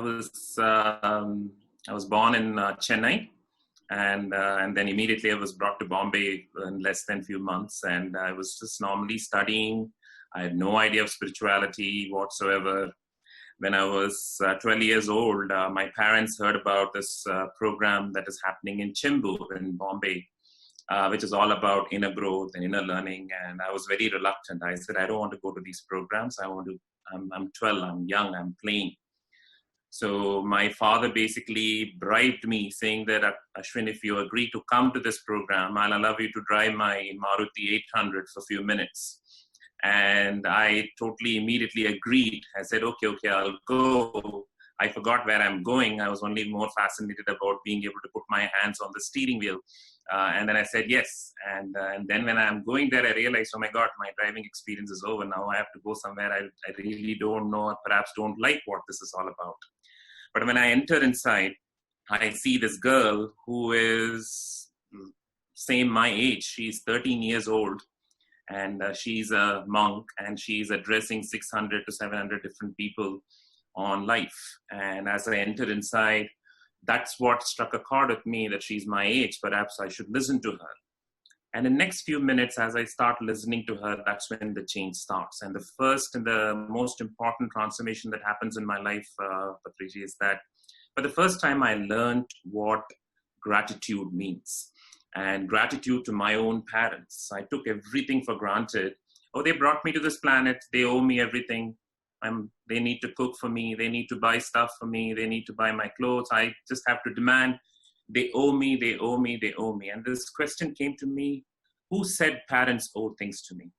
I was born in Chennai, and then immediately I was brought to Bombay in less than few months, and I was just normally studying. I had no idea of spirituality whatsoever. When I was 12 years old, my parents heard about this program that is happening in Chembur in Bombay, which is all about inner growth and inner learning. And I was very reluctant. I said, I don't want to go to these programs. I'm 12, I'm young, I'm playing. So my father basically bribed me, saying that, Ashwin, if you agree to come to this program, I'll allow you to drive my Maruti 800 for a few minutes. And I totally immediately agreed. I said, okay, I'll go. I forgot where I'm going. I was only more fascinated about being able to put my hands on the steering wheel. And then I said yes. And then when I'm going there, I realized, oh my God, my driving experience is over. Now I have to go somewhere I really don't know, perhaps don't like what this is all about. But when I enter inside, I see this girl who is same my age. She's 13 years old, and she's a monk, and she's addressing 600 to 700 different people on life. And as I entered inside, that's what struck a chord with me, that she's my age. Perhaps I should listen to her. And in the next few minutes, as I start listening to her, that's when the change starts. And the first and the most important transformation that happens in my life, Patricia, is that for the first time, I learned what gratitude means. And gratitude to my own parents. I took everything for granted. Oh, they brought me to this planet. They owe me everything. They need to cook for me. They need to buy stuff for me. They need to buy my clothes. I just have to demand. They owe me, they owe me, they owe me. And this question came to me, who said parents owe things to me?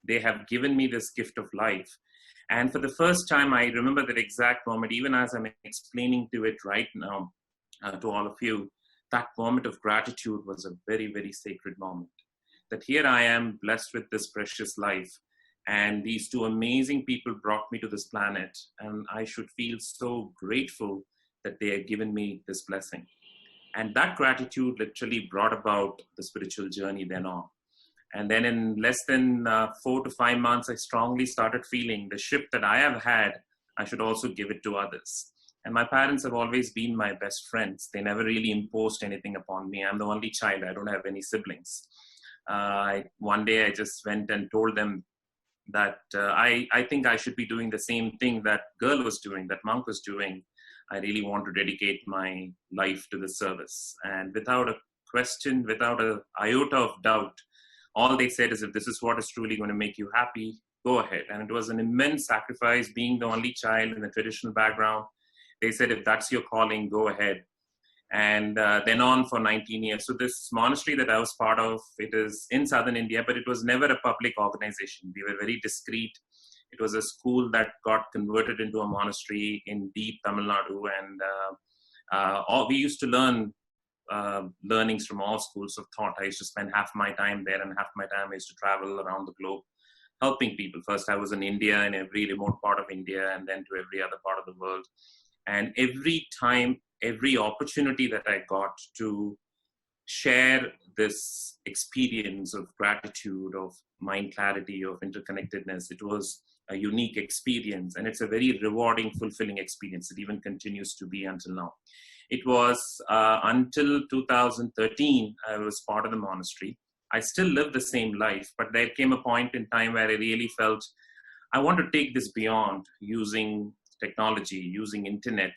They have given me this gift of life. And for the first time, I remember that exact moment, even as I'm explaining to it right now, to all of you, that moment of gratitude was a very, very sacred moment. That here I am blessed with this precious life. And these two amazing people brought me to this planet. And I should feel so grateful that they have given me this blessing. And that gratitude literally brought about the spiritual journey then on. And then in less than 4 to 5 months, I strongly started feeling the shift that I have had, I should also give it to others. And my parents have always been my best friends. They never really imposed anything upon me. I'm the only child. I don't have any siblings. One day I just went and told them that I think I should be doing the same thing that girl was doing, that monk was doing. I really want to dedicate my life to the service. And without a question, without an iota of doubt, all they said is, if this is what is truly going to make you happy, go ahead. And it was an immense sacrifice, being the only child in a traditional background. They said, if that's your calling, go ahead. And then on for 19 years. So this monastery that I was part of, it is in southern India, but it was never a public organization. We were very discreet. It was a school that got converted into a monastery in deep Tamil Nadu. And we used to learn learnings from all schools of thought. I used to spend half my time there, and half my time I used to travel around the globe helping people. First, I was in India, in every remote part of India, and then to every other part of the world. And every time, every opportunity that I got to share this experience of gratitude, of mind clarity, of interconnectedness, it was a unique experience, and it's a very rewarding, fulfilling experience. It even continues to be until now. It was until 2013, I was part of the monastery. I still lived the same life, but there came a point in time where I really felt I want to take this beyond using technology, using internet.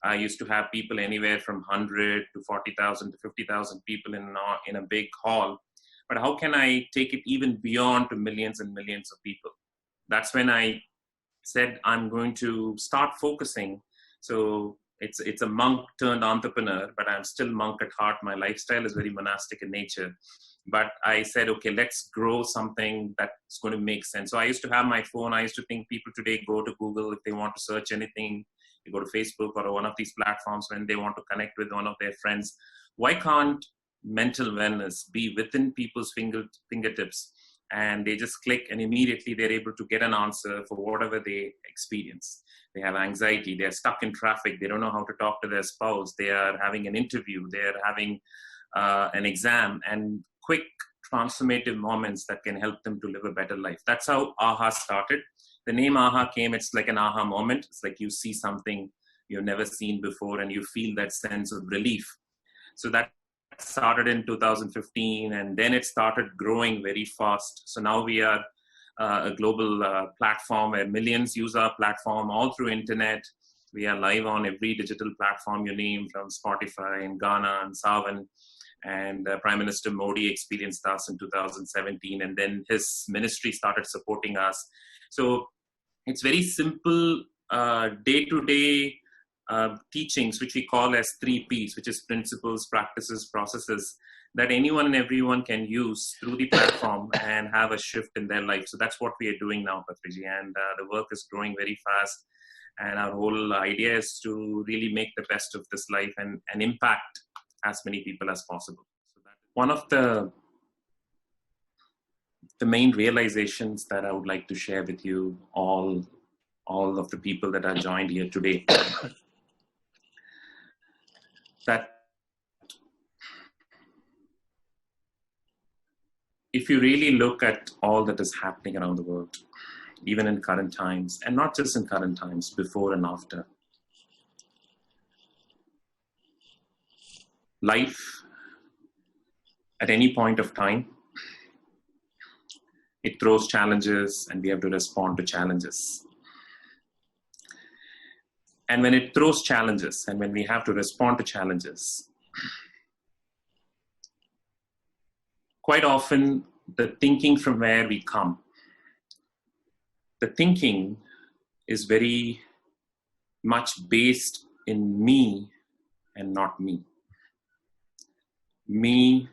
I used to have people anywhere from 100 to 40,000 to 50,000 people in a big hall. But how can I take it even beyond to millions and millions of people? That's when I said, I'm going to start focusing. So it's a monk turned entrepreneur, but I'm still monk at heart. My lifestyle is very monastic in nature. But I said, okay, let's grow something that's going to make sense. So I used to have my phone. I used to think people today go to Google if they want to search anything. They go to Facebook or one of these platforms when they want to connect with one of their friends. Why can't mental wellness be within people's fingertips? And they just click and immediately they're able to get an answer for whatever they experience. They have anxiety, they're stuck in traffic, they don't know how to talk to their spouse, they are having an interview, they're having an exam, and quick transformative moments that can help them to live a better life. That's how AHA started. The name AHA came, it's like an aha moment. It's like you see something, you've never seen before, and you feel that sense of relief. So that started in 2015, and then it started growing very fast. So now we are a global platform where millions use our platform all through internet. We are live on every digital platform you name, from Spotify and Ghana and Savan. And Prime Minister Modi experienced us in 2017, and then his ministry started supporting us. So it's very simple day-to-day teachings, which we call as 3Ps, which is principles, practices, processes, that anyone and everyone can use through the platform and have a shift in their life. So that's what we are doing now, Patriji, and the work is growing very fast. And our whole idea is to really make the best of this life and impact as many people as possible. So that one of the main realizations that I would like to share with you, all of the people that are joined here today, that if you really look at all that is happening around the world, even in current times, and not just in current times, before and after, life at any point of time, it throws challenges, and we have to respond to challenges. And when it throws challenges, and when we have to respond to challenges, quite often the thinking from where we come, the thinking is very much based in me and not me. Me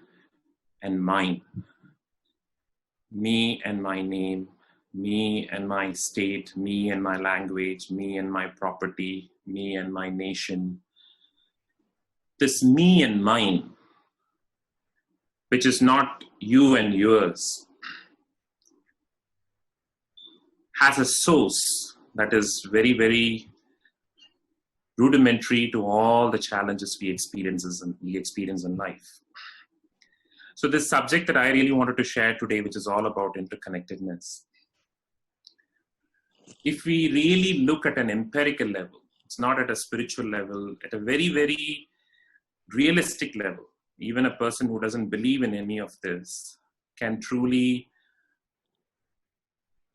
and mine. Me and my name, me and my state, me and my language, me and my property, me and my nation. This me and mine, which is not you and yours, has a source that is very, very rudimentary to all the challenges we experience in life. So this subject that I really wanted to share today, which is all about interconnectedness. If we really look at an empirical level, it's not at a spiritual level, at a very, very realistic level, even a person who doesn't believe in any of this can truly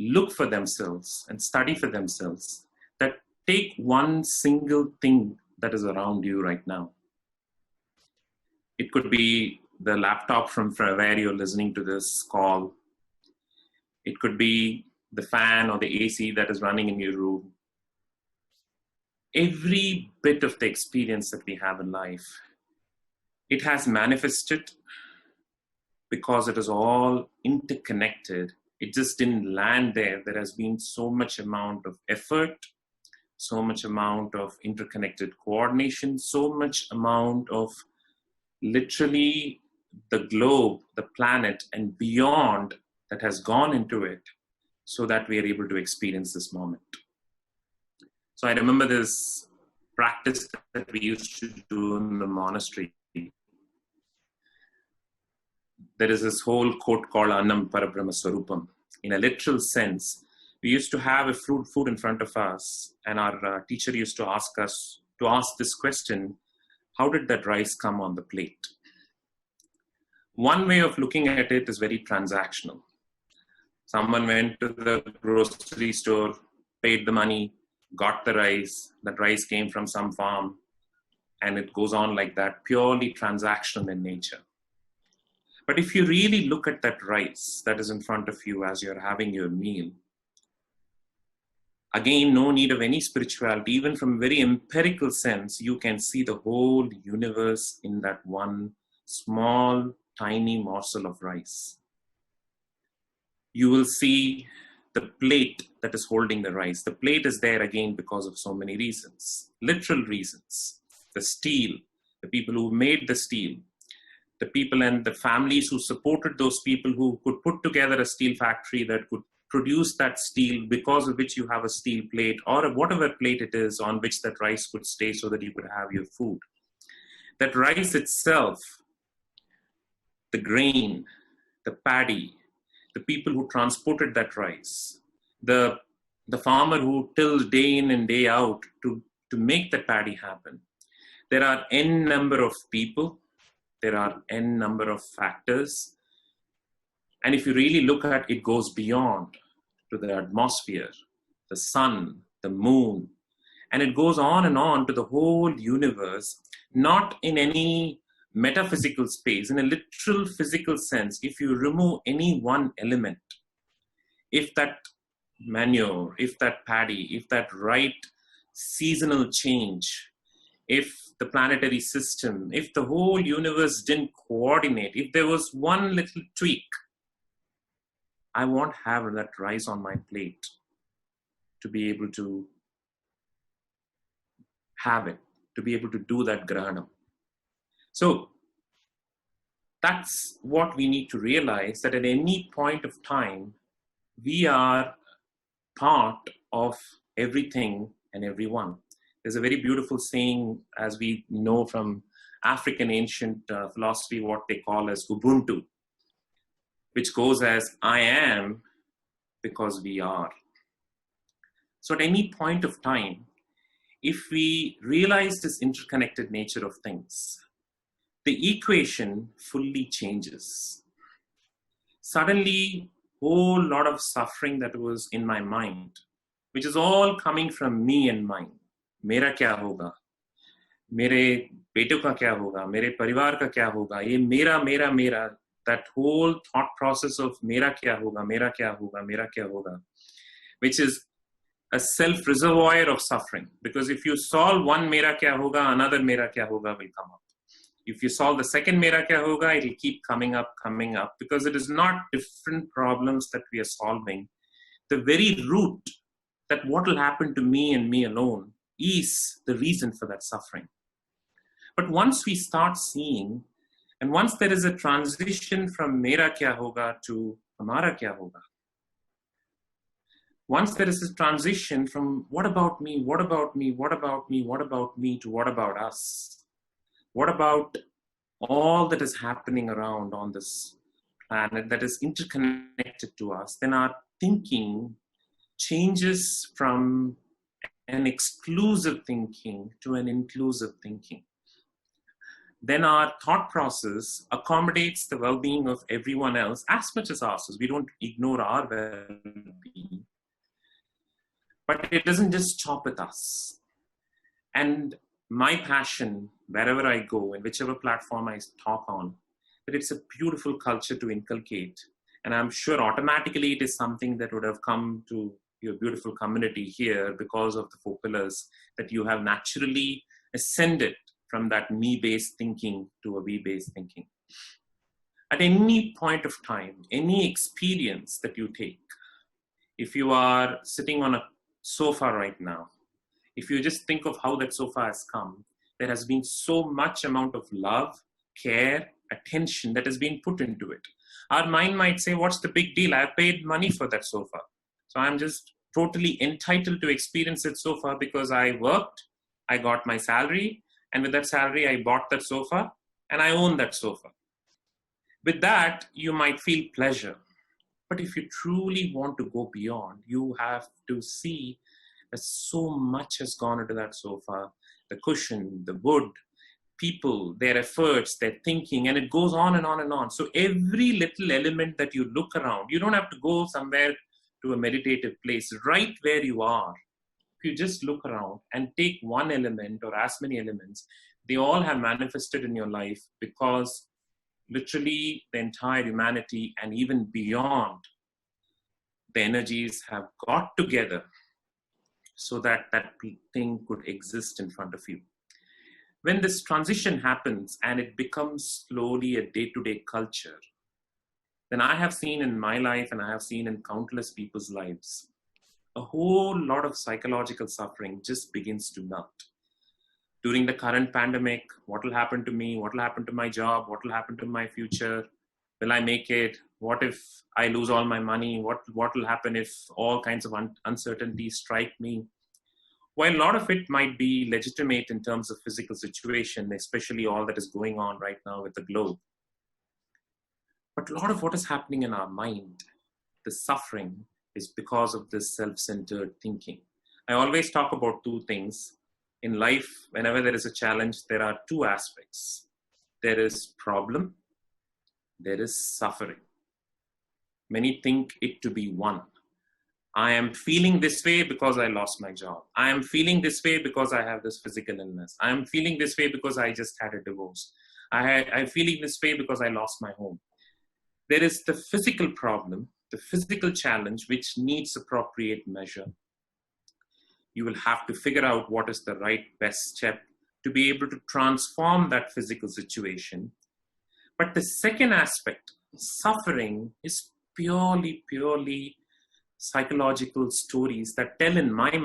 look for themselves and study for themselves. That take one single thing that is around you right now. It could be the laptop from where you're listening to this call. It could be the fan or the AC that is running in your room. Every bit of the experience that we have in life, it has manifested because it is all interconnected. It just didn't land there. There has been so much amount of effort, so much amount of interconnected coordination, so much amount of literally the globe, the planet, and beyond that has gone into it so that we are able to experience this moment. So I remember this practice that we used to do in the monastery. There is this whole quote called Annam Parabrahma Swarupam. In a literal sense, we used to have a food in front of us, and our teacher used to ask us to ask this question: how did that rice come on the plate? One way of looking at it is very transactional. Someone went to the grocery store, paid the money, got the rice. That rice came from some farm, and it goes on like that, purely transactional in nature. But if you really look at that rice that is in front of you as you're having your meal, again, no need of any spirituality. Even from a very empirical sense, you can see the whole universe in that one small, tiny morsel of rice. You will see the plate that is holding the rice. The plate is there again because of so many reasons, literal reasons. The steel, the people who made the steel, the people and the families who supported those people who could put together a steel factory that could produce that steel, because of which you have a steel plate or whatever plate it is on which that rice could stay so that you could have your food. That rice itself, the grain, the paddy, the people who transported that rice, the farmer who tilled day in and day out to to make that paddy happen. There are n number of people, there are n number of factors. And if you really look at it, goes beyond to the atmosphere, the sun, the moon, and it goes on and on to the whole universe, not in any metaphysical space, in a literal physical sense. If you remove any one element, if that manure, if that paddy, if that right seasonal change, if the planetary system, if the whole universe didn't coordinate, if there was one little tweak, I won't have that rice on my plate to be able to have it, to be able to do that grahanam. So that's what we need to realize, that at any point of time, we are part of everything and everyone. There's a very beautiful saying, as we know from African ancient philosophy, what they call as Ubuntu, which goes as, I am because we are. So at any point of time, if we realize this interconnected nature of things, the equation fully changes. Suddenly, whole lot of suffering that was in my mind, which is all coming from me and mine. मेरा क्या होगा, मेरे बेटों का क्या होगा, मेरे परिवार का क्या होगा, ये मेरा मेरा मेरा, that whole thought process of मेरा क्या होगा, मेरा क्या होगा, मेरा क्या होगा, which is a self reservoir of suffering. Because if you solve one मेरा क्या होगा, another मेरा क्या होगा will come up. If you solve the second मेरा क्या होगा, it will keep coming up, because it is not different problems that we are solving. The very root, that what will happen to me and me alone, is the reason for that suffering. But once we start seeing, and once there is a transition from mera kya hoga to hamara kya hoga, once there is a transition from what about me, what about me, what about me, what about me, to what about us, what about all that is happening around on this planet that is interconnected to us, then our thinking changes from an exclusive thinking to an inclusive thinking. Then our thought process accommodates the well-being of everyone else as much as ours. We don't ignore our well-being, but it doesn't just stop with us. And my passion, wherever I go, in whichever platform I talk on, that it's a beautiful culture to inculcate. And I'm sure automatically it is something that would have come to your beautiful community here because of the 4 pillars, that you have naturally ascended from that me-based thinking to a we-based thinking. At any point of time, any experience that you take, if you are sitting on a sofa right now, if you just think of how that sofa has come, there has been so much amount of love, care, attention that has been put into it. Our mind might say, what's the big deal? I paid money for that sofa. So I'm just totally entitled to experience it so far because I worked, I got my salary, and with that salary, I bought that sofa, and I own that sofa. With that, you might feel pleasure. But if you truly want to go beyond, you have to see that so much has gone into that sofa, the cushion, the wood, people, their efforts, their thinking, and it goes on and on and on. So every little element that you look around, you don't have to go somewhere to a meditative place, right where you are. If you just look around and take one element or as many elements, they all have manifested in your life because literally the entire humanity and even beyond, the energies have got together so that that thing could exist in front of you. When this transition happens and it becomes slowly a day-to-day culture, then I have seen in my life and I have seen in countless people's lives, a whole lot of psychological suffering just begins to melt. During the current pandemic, what will happen to me? What will happen to my job? What will happen to my future? Will I make it? What if I lose all my money? What will happen if all kinds of uncertainties strike me? While a lot of it might be legitimate in terms of physical situation, especially all that is going on right now with the globe, but a lot of what is happening in our mind, the suffering, is because of this self-centered thinking. I always talk about 2 things. in life, whenever there is a challenge, there are two aspects. There is problem, there is suffering. Many think it to be one. I am feeling this way because I lost my job. I am feeling this way because I have this physical illness. I am feeling this way because I just had a divorce. I'm feeling this way because I lost my home. There is the physical problem, the physical challenge, which needs appropriate measure. You will have to figure out what is the right best step to be able to transform that physical situation. But the second aspect, suffering, is purely psychological stories that I tell in my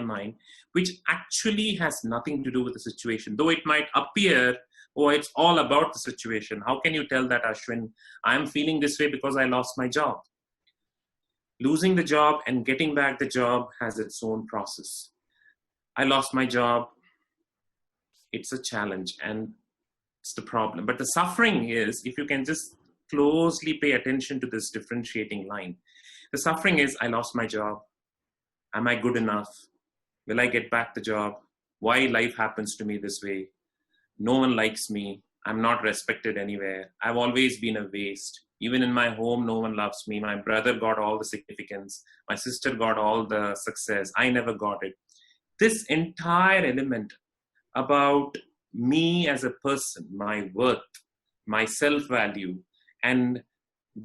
mind, which actually has nothing to do with the situation. Though it might appear, oh, it's all about the situation. How can you tell that, Ashwin? I'm feeling this way because I lost my job. Losing the job and getting back the job has its own process. I lost my job. It's a challenge and it's the problem. But the suffering is, if you can just closely pay attention to this differentiating line, the suffering is, I lost my job. Am I good enough? Will I get back the job? Why life happens to me this way? No one likes me. I'm not respected anywhere. I've always been a waste. Even in my home, no one loves me. My brother got all the significance. My sister got all the success. I never got it. This entire element about me as a person, my worth, my self-value, and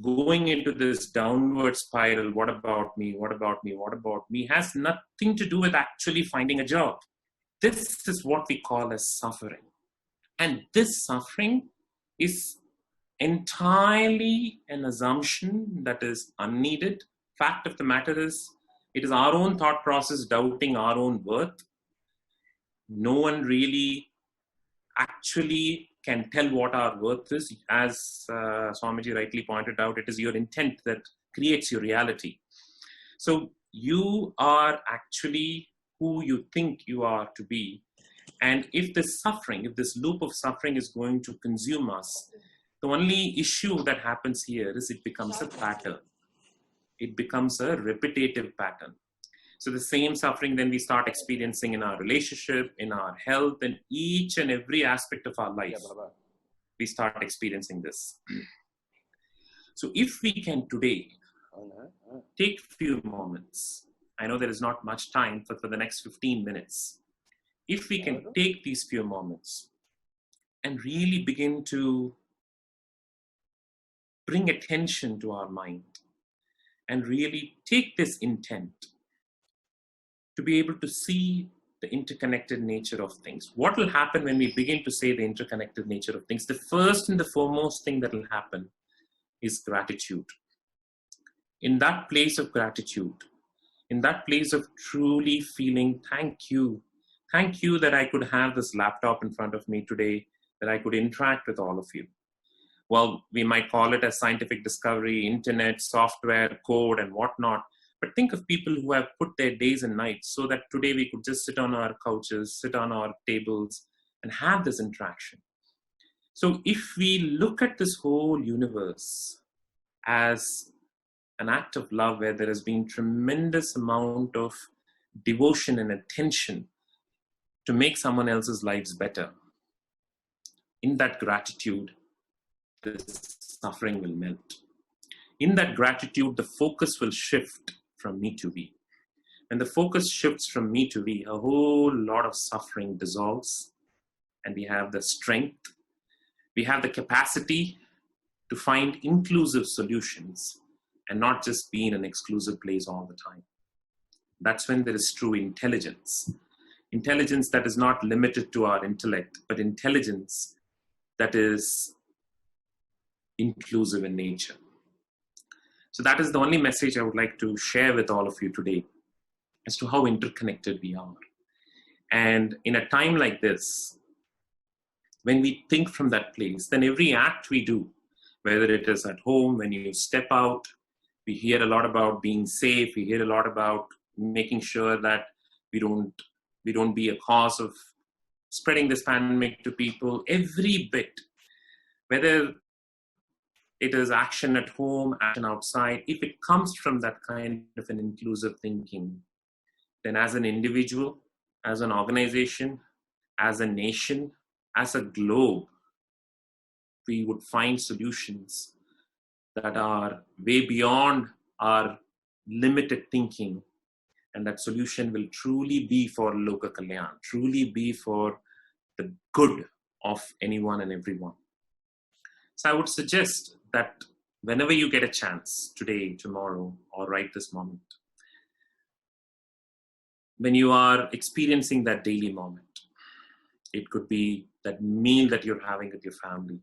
going into this downward spiral, what about me, what about me, what about me, has nothing to do with actually finding a job. This is what we call as suffering. And this suffering is entirely an assumption that is unneeded. Fact of the matter is, it is our own thought process doubting our own worth. No one really actually can tell what our worth is. As Swamiji rightly pointed out, it is your intent that creates your reality. So you are actually who you think you are to be. And if this suffering, if this loop of suffering is going to consume us, the only issue that happens here is it becomes a pattern. It becomes a repetitive pattern. So the same suffering then we start experiencing in our relationship, in our health, in each and every aspect of our life. We start experiencing this. So if we can today take a few moments, I know there is not much time for the next 15 minutes. If we can take these few moments and really begin to bring attention to our mind and really take this intent to be able to see the interconnected nature of things. What will happen when we begin to say the interconnected nature of things? The first and the foremost thing that will happen is gratitude. In that place of gratitude, in that place of truly feeling, thank you that I could have this laptop in front of me today, that I could interact with all of you. Well, we might call it a scientific discovery, internet, software, code, and whatnot. But think of people who have put their days and nights so that today we could just sit on our couches, sit on our tables, and have this interaction. So if we look at this whole universe as an act of love where there has been tremendous amount of devotion and attention to make someone else's lives better, in that gratitude, the suffering will melt. In that gratitude, the focus will shift from me to we. When the focus shifts from me to we, a whole lot of suffering dissolves, and we have the strength, we have the capacity to find inclusive solutions and not just be in an exclusive place all the time. That's when there is true intelligence. Intelligence that is not limited to our intellect, but intelligence that is inclusive in nature. So that is the only message I would like to share with all of you today as to how interconnected we are. And in a time like this, when we think from that place, then every act we do, whether it is at home, when you step out, we hear a lot about being safe. We hear a lot about making sure that we don't be a cause of spreading this pandemic to people. Every bit, whether it is action at home, action outside, if it comes from that kind of an inclusive thinking, then as an individual, as an organization, as a nation, as a globe, we would find solutions that are way beyond our limited thinking, and that solution will truly be for Loka Kalyan, truly be for the good of anyone and everyone. So I would suggest that whenever you get a chance, today, tomorrow, or right this moment, when you are experiencing that daily moment, it could be that meal that you're having with your family.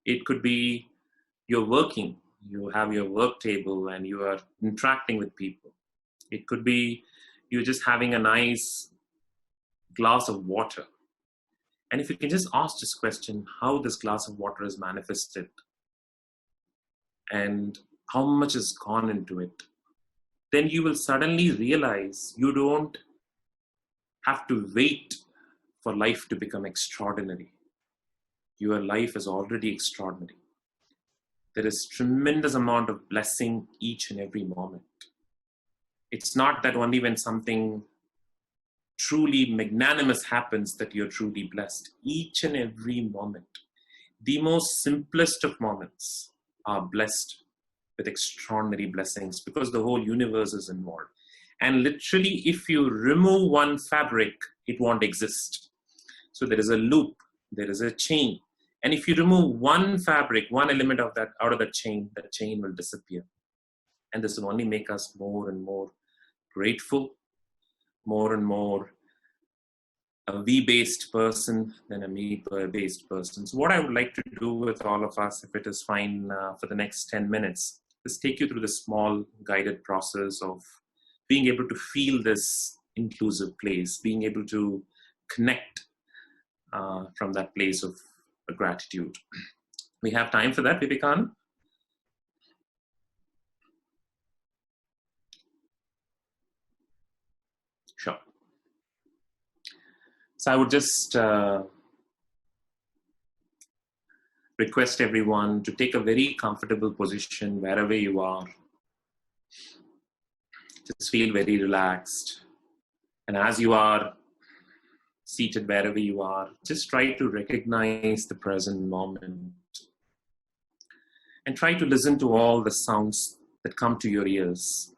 It could be you're working, you have your work table and you are interacting with people. It could be you're just having a nice glass of water. And if you can just ask this question, how this glass of water is manifested and how much has gone into it, then you will suddenly realize you don't have to wait for life to become extraordinary. Your life is already extraordinary. There is tremendous amount of blessing each and every moment. It's not that only when something truly magnanimous happens that you're truly blessed. Each and every moment, the most simplest of moments are blessed with extraordinary blessings because the whole universe is involved. And literally, if you remove one fabric, it won't exist. So there is a loop, there is a chain. And if you remove one fabric, one element of that out of the chain will disappear. And this will only make us more and more grateful, more and more a we-based person than a me-based person. So what I would like to do with all of us, if it is fine for the next 10 minutes, is take you through the small guided process of being able to feel this inclusive place, being able to connect from that place of gratitude. We have time for that, Vivekan? Sure. So I would just request everyone to take a very comfortable position wherever you are. Just feel very relaxed. And as you are seated wherever you are, just try to recognize the present moment. And try to listen to all the sounds that come to your ears.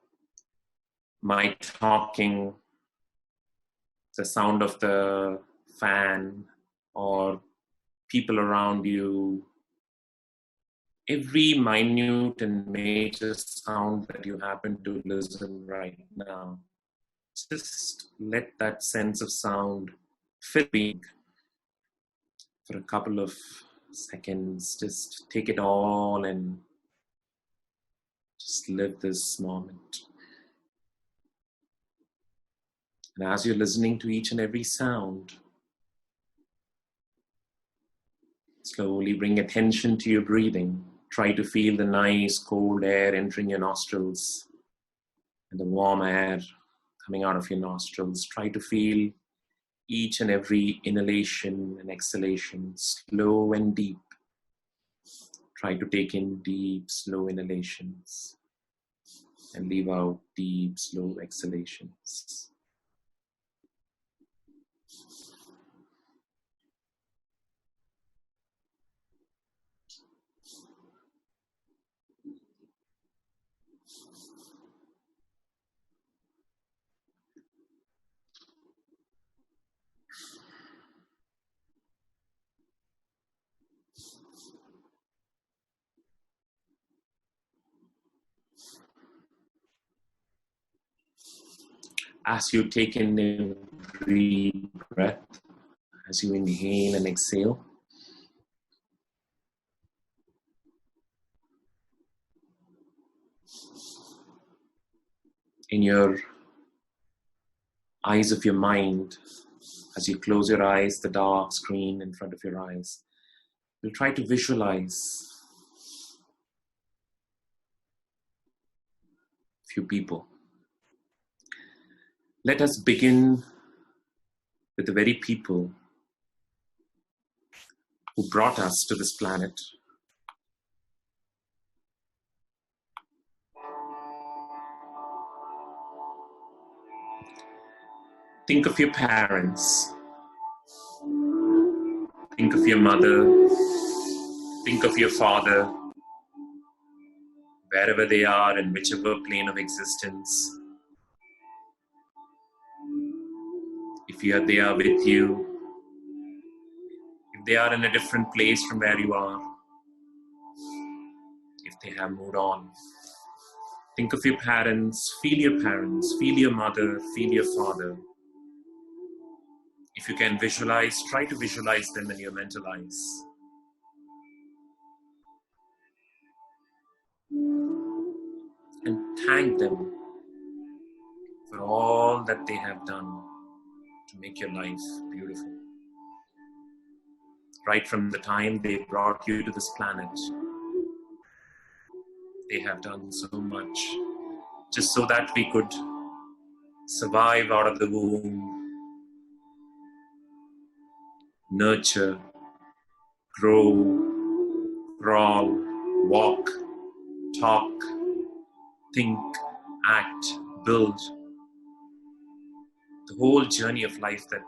My talking, the sound of the fan, or people around you, every minute and major sound that you happen to listen right now. Just let that sense of sound fill being for a couple of seconds. Just take it all and just live this moment. And as you're listening to each and every sound, slowly bring attention to your breathing. Try to feel the nice cold air entering your nostrils and the warm air coming out of your nostrils. Try to feel each and every inhalation and exhalation, slow and deep. Try to take in deep, slow inhalations and leave out deep, slow exhalations. As you take in every breath, as you inhale and exhale, in your eyes of your mind, as you close your eyes, the dark screen in front of your eyes, you'll try to visualize a few people. Let us begin with the very people who brought us to this planet. Think of your parents. Think of your mother. Think of your father, wherever they are in whichever plane of existence. If they are with you, if they are in a different place from where you are, if they have moved on. Think of your parents, feel your mother, feel your father. If you can visualize, try to visualize them in your mental eyes. And thank them for all that they have done to make your life beautiful. Right from the time they brought you to this planet, they have done so much just so that we could survive out of the womb, nurture, grow, crawl, walk, talk, think, act, build. The whole journey of life that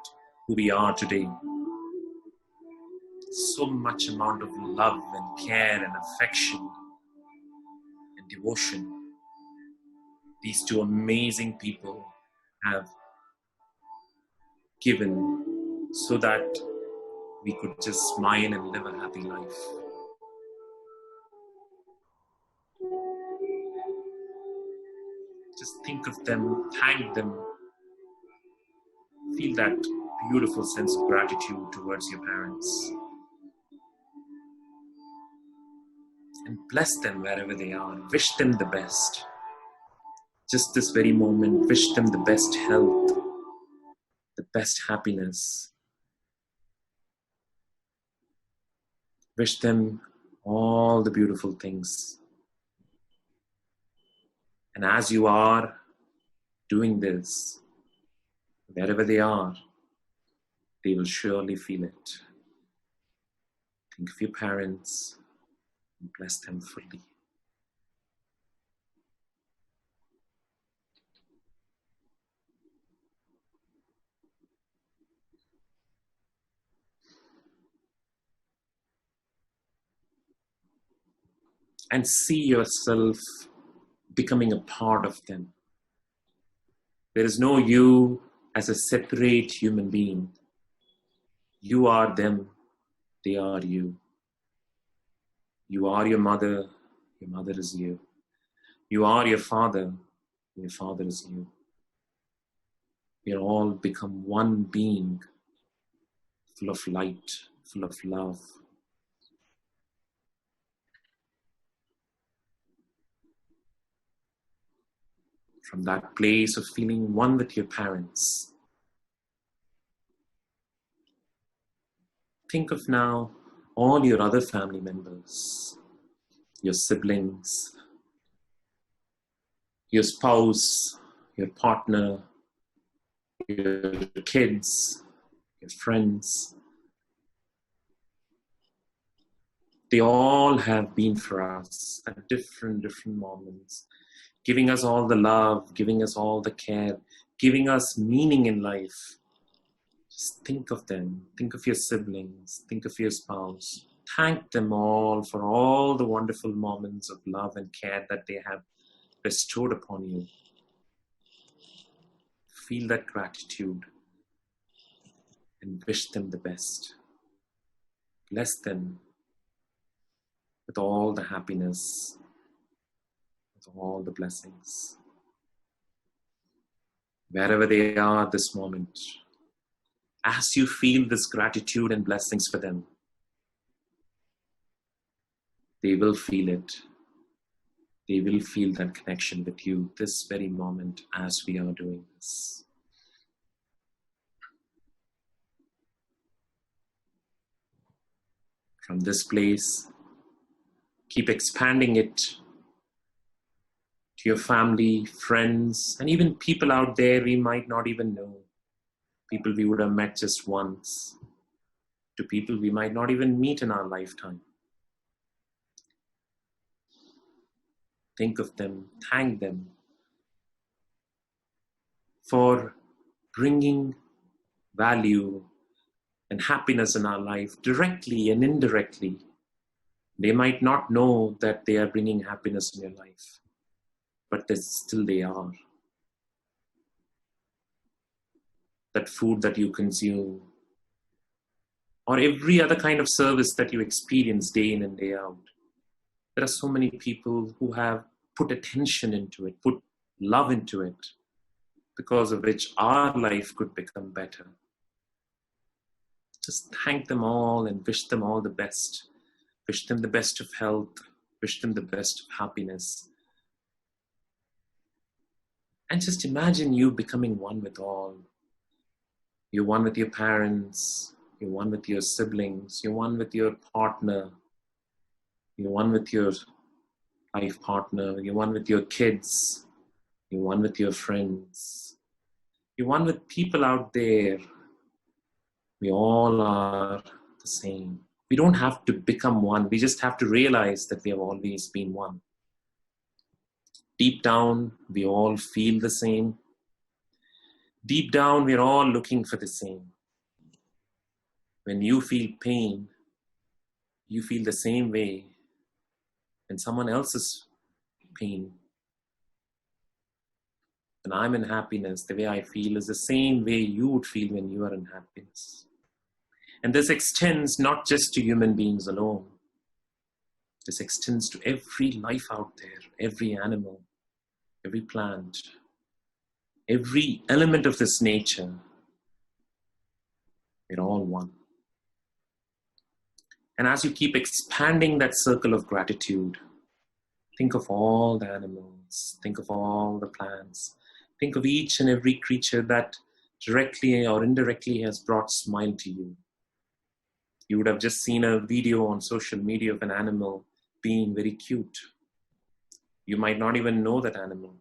who we are today. So much amount of love and care and affection and devotion these two amazing people have given so that we could just smile and live a happy life. Just think of them, thank them, feel that beautiful sense of gratitude towards your parents. And bless them wherever they are. Wish them the best. Just this very moment, wish them the best health, the best happiness. Wish them all the beautiful things. And as you are doing this, wherever they are, they will surely feel it. Think of your parents and bless them fully. And see yourself becoming a part of them. There is no you as a separate human being. You are them, they are you. You are your mother is you. You are your father is you. We all become one being, full of light, full of love. From that place of feeling one with your parents, think of now all your other family members, your siblings, your spouse, your partner, your kids, your friends. They all have been for us at different moments, giving us all the love, giving us all the care, giving us meaning in life. Just think of them. Think of your siblings. Think of your spouse. Thank them all for all the wonderful moments of love and care that they have bestowed upon you. Feel that gratitude and wish them the best. Bless them with all the happiness, with all the blessings. Wherever they are at this moment, as you feel this gratitude and blessings for them, they will feel it. They will feel that connection with you this very moment as we are doing this. From this place, keep expanding it to your family, friends, and even people out there we might not even know. People we would have met just once, to people we might not even meet in our lifetime. Think of them, thank them for bringing value and happiness in our life directly and indirectly. They might not know that they are bringing happiness in your life, but still they are. That food that you consume, or every other kind of service that you experience day in and day out. There are so many people who have put attention into it, put love into it, because of which our life could become better. Just thank them all and wish them all the best. Wish them the best of health. Wish them the best of happiness. And just imagine you becoming one with all. You're one with your parents. You're one with your siblings. You're one with your partner. You're one with your life partner. You're one with your kids. You're one with your friends. You're one with people out there. We all are the same. We don't have to become one. We just have to realize that we have always been one. Deep down, we all feel the same. Deep down, we're all looking for the same. When you feel pain, you feel the same way when someone else's pain. When I'm in happiness, the way I feel is the same way you would feel when you are in happiness. And this extends not just to human beings alone. This extends to every life out there, every animal, every plant, every element of this nature. We're all one. And as you keep expanding that circle of gratitude, think of all the animals, think of all the plants, think of each and every creature that directly or indirectly has brought smile to you. You would have just seen a video on social media of an animal being very cute. You might not even know that animal,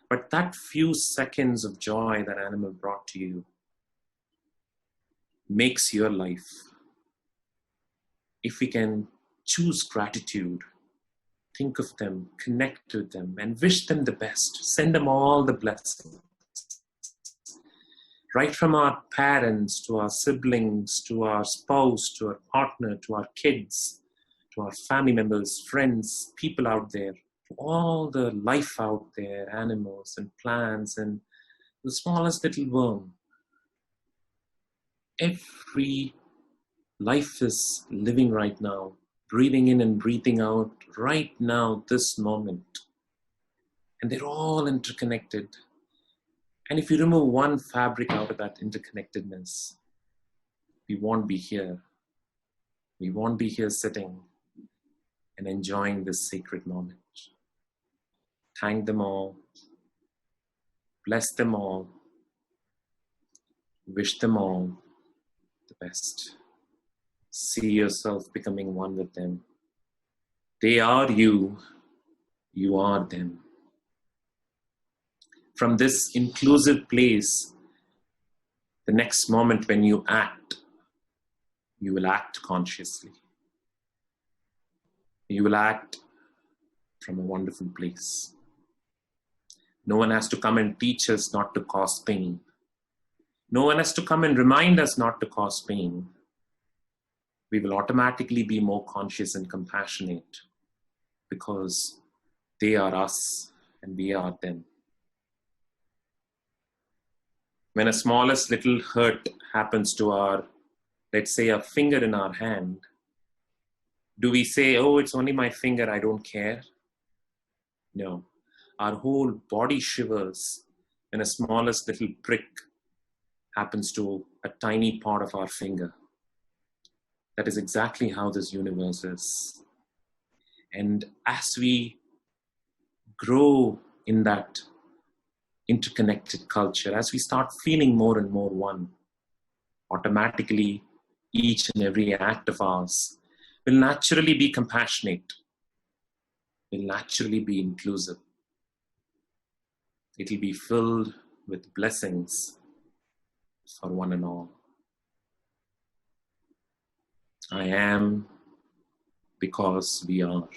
but that few seconds of joy that animal brought to you makes your life. If we can choose gratitude, think of them, connect with them, and wish them the best, send them all the blessings. Right from our parents, to our siblings, to our spouse, to our partner, to our kids, to our family members, friends, people out there, to all the life out there, animals and plants and the smallest little worm. Every life is living right now, breathing in and breathing out right now, this moment. And they're all interconnected. And if you remove one fabric out of that interconnectedness, we won't be here. We won't be here sitting and enjoying this sacred moment. Thank them all. Bless them all. Wish them all the best. See yourself becoming one with them. They are you. You are them. From this inclusive place, the next moment when you act, you will act consciously. You will act from a wonderful place. No one has to come and teach us not to cause pain. No one has to come and remind us not to cause pain. We will automatically be more conscious and compassionate because they are us and we are them. When a smallest little hurt happens to our, let's say, a finger in our hand, do we say, oh, it's only my finger, I don't care? No. Our whole body shivers when a smallest little prick happens to a tiny part of our finger. That is exactly how this universe is. And as we grow in that interconnected culture, as we start feeling more and more one, automatically each and every act of ours will naturally be compassionate, will naturally be inclusive. It will be filled with blessings for one and all. I am because we are.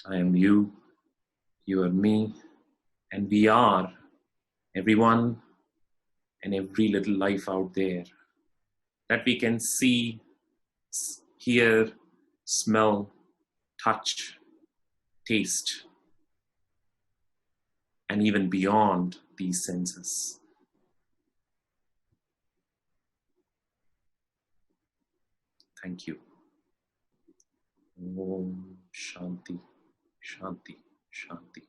I am you, you are me, and we are everyone and every little life out there that we can see, hear, smell, touch, taste, and even beyond these senses. Thank you. Om Shanti, Shanti, Shanti.